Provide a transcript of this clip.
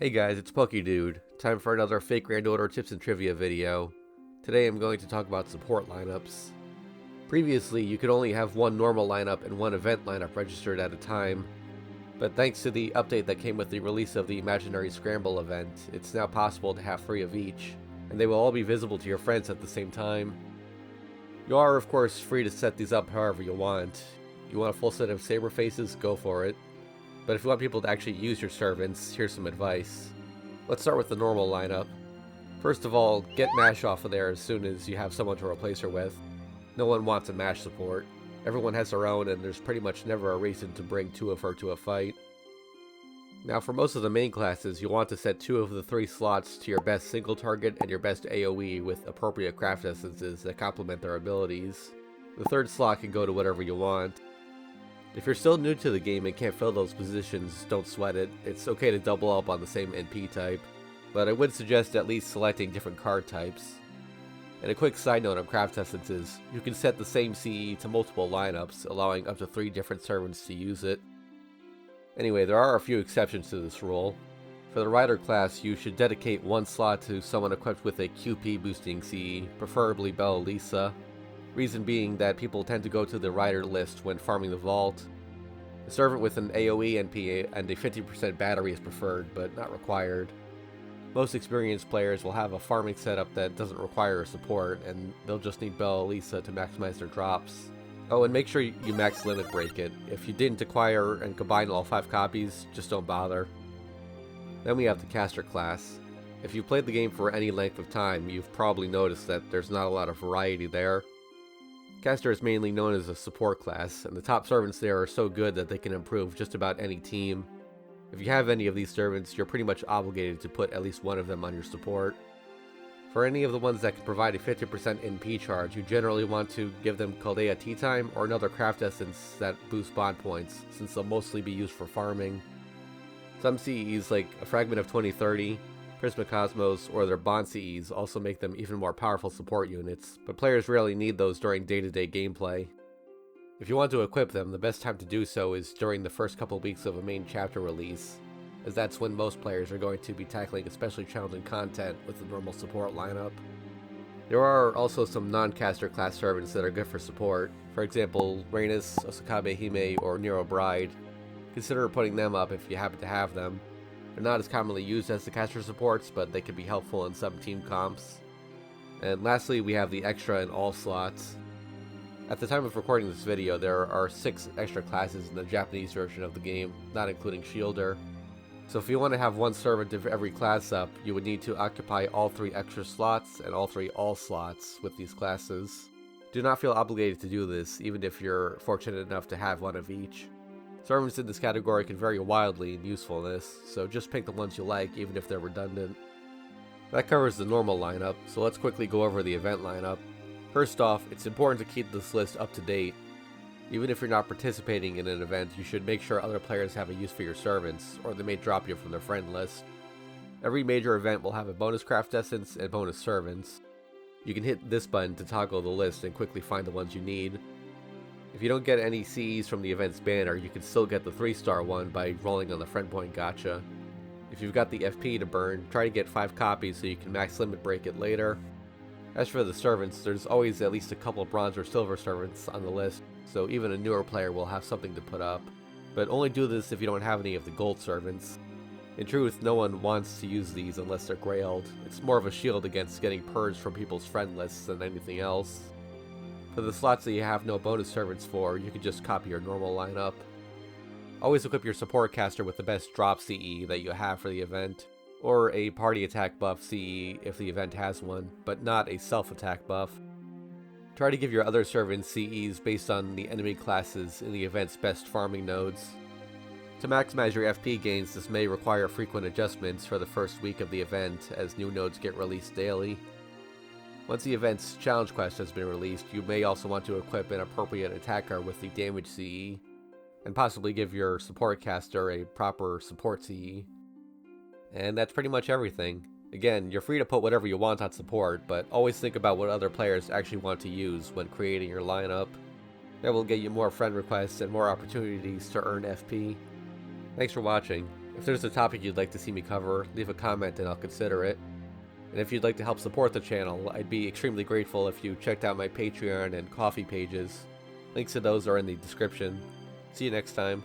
Hey guys, it's PokeDude. Time for another Fake Grand Order tips and trivia video. Today I'm going to talk about support lineups. Previously, you could only have one normal lineup and one event lineup registered at a time, but thanks to the update that came with the release of the Imaginary Scramble event, it's now possible to have 3 of each, and they will all be visible to your friends at the same time. You are, of course, free to set these up however you want. You want a full set of Saber Faces? Go for it. But if you want people to actually use your servants, here's some advice. Let's start with the normal lineup. First of all, get MASH off of there as soon as you have someone to replace her with. No one wants a MASH support. Everyone has their own, and there's pretty much never a reason to bring 2 of her to a fight. Now for most of the main classes, you'll want to set 2 of the 3 slots to your best single target and your best AoE with appropriate craft essences that complement their abilities. The 3rd slot can go to whatever you want. If you're still new to the game and can't fill those positions, don't sweat it. It's okay to double up on the same NP type, but I would suggest at least selecting different card types. And a quick side note on craft essences, you can set the same CE to multiple lineups, allowing up to 3 different servants to use it. Anyway, there are a few exceptions to this rule. For the Rider class, you should dedicate 1 slot to someone equipped with a QP boosting CE, preferably Bellelisa. Reason being that people tend to go to the Rider list when farming the vault. A servant with an AoE NP and a 50% battery is preferred, but not required. Most experienced players will have a farming setup that doesn't require a support, and they'll just need Bellelisa to maximize their drops. Oh, and make sure you max limit break it. If you didn't acquire and combine all 5 copies, just don't bother. Then we have the Caster class. If you've played the game for any length of time, you've probably noticed that there's not a lot of variety there. Caster is mainly known as a support class, and the top servants there are so good that they can improve just about any team. If you have any of these servants, you're pretty much obligated to put at least one of them on your support. For any of the ones that can provide a 50% NP charge, you generally want to give them Caldea Tea Time or another craft essence that boosts bond points, since they'll mostly be used for farming. Some CEs like a Fragment of 2030, Prismacosmos, or their Bond CEs also make them even more powerful support units, but players rarely need those during day-to-day gameplay. If you want to equip them, the best time to do so is during the first couple weeks of a main chapter release, as that's when most players are going to be tackling especially challenging content with the normal support lineup. There are also some non-caster class servants that are good for support, for example, Rhaenys, Osakabe Hime, or Nero Bride. Consider putting them up if you happen to have them. They're not as commonly used as the caster supports, but they can be helpful in some team comps. And lastly, we have the extra and all slots. At the time of recording this video, there are 6 extra classes in the Japanese version of the game, not including Shielder. So if you want to have 1 servant of every class up, you would need to occupy all 3 extra slots and all 3 all slots with these classes. Do not feel obligated to do this, even if you're fortunate enough to have 1 of each. Servants in this category can vary wildly in usefulness, so just pick the ones you like, even if they're redundant. That covers the normal lineup, so let's quickly go over the event lineup. First off, it's important to keep this list up to date. Even if you're not participating in an event, you should make sure other players have a use for your servants, or they may drop you from their friend list. Every major event will have a bonus craft essence and bonus servants. You can hit this button to toggle the list and quickly find the ones you need. If you don't get any CEs from the event's banner, you can still get the 3-star one by rolling on the friend point gacha. If you've got the FP to burn, try to get 5 copies so you can max limit break it later. As for the servants, there's always at least a couple bronze or silver servants on the list, so even a newer player will have something to put up. But only do this if you don't have any of the gold servants. In truth, no one wants to use these unless they're grailed. It's more of a shield against getting purged from people's friend lists than anything else. For the slots that you have no bonus servants for, you can just copy your normal lineup. Always equip your support caster with the best drop CE that you have for the event, or a party attack buff CE if the event has one, but not a self-attack buff. Try to give your other servants CEs based on the enemy classes in the event's best farming nodes. To maximize your FP gains, this may require frequent adjustments for the first week of the event, as new nodes get released daily. Once the event's challenge quest has been released, you may also want to equip an appropriate attacker with the damage CE, and possibly give your support caster a proper support CE. And that's pretty much everything. Again, you're free to put whatever you want on support, but always think about what other players actually want to use when creating your lineup. That will get you more friend requests and more opportunities to earn FP. Thanks for watching. If there's a topic you'd like to see me cover, leave a comment and I'll consider it. And if you'd like to help support the channel, I'd be extremely grateful if you checked out my Patreon and Ko-fi pages. Links to those are in the description. See you next time.